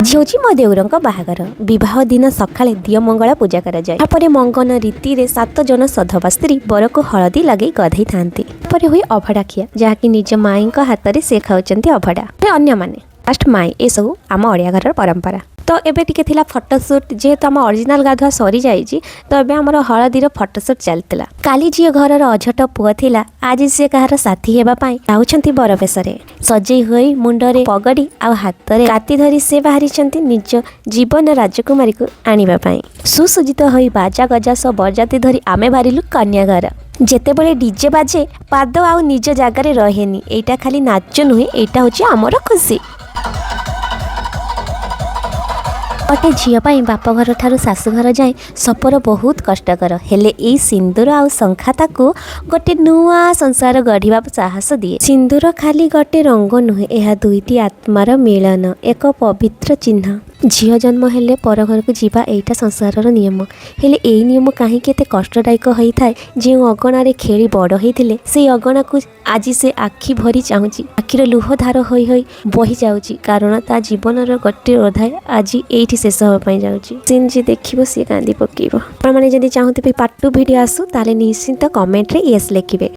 आज हूँ मो देउरंक बाहागर विवाह दिन सकाळे दिय मंगला पूजा करा जाए। तापर मंगन रीति रे 7 जन सधवा स्त्री बर को हलदी लगे गधई थांती। तापर हुए अभड़ा खिया जहाँकि निज माई हाथ में से खाऊंट अभड़ा अन्य माने लास्ट माई ए सब आम ओडिया घर परंपरा। तो एबे टिके थिला फोटोशूट जेहेतु आम ओरिजिनल गाधुआ सरी जाइए तो एबे हमर हलदीर फोटोशूट चलता। काली जी घर अझट पुआ थिला आज सी कहार साथी हेबा पाई जाउछंती बर बेसरे सजई होई मुंडरे पगड़ी आ हाथ रे काती धरी से बाहरी छंती निज जीवन राजकुमारी को आनिबा पाई। सुसज्जित होई बाजा गजा सब बरजाती धरी आमे बारिलु कन्या घर। जेतेबेले डीजे बाजे पाद आ निज जगार रहेनी एटा खाली नाच नुहे एटा होची आमर खुशी। गोटे झील बाप घर ठारू शाशुघर जाए सफर बहुत कष्टकर हेले एई सिंदूर आ शंखा ताकू गोटे नुआ संसार गढ़िबा साहस दिए। सिंदूर खाली गोटे रंग नुहे यह दुईटी आत्मार मिलन एक पवित्र चिन्ह। झील जन्म हेले पर घर को जीवा एटा संसार नियम हेले एई नियम कहीं केते कष्टदायक होता है। जो अगणार खेली बड़ होते से अगणा को आज से आखि भरी चाहूँगी आखिर लुह धार होई होई बही जाऊँगी कारण ता जीवन गोटे अध्याय आज एठी शेष होपाई जाऊँगी। सीन जी देखिबो सी कांदी पकेइबो। आपन माने जदि चाहूते पार्ट 2 वीडियो आसु ताले निश्चित कमेंट रे यस लिखिबे।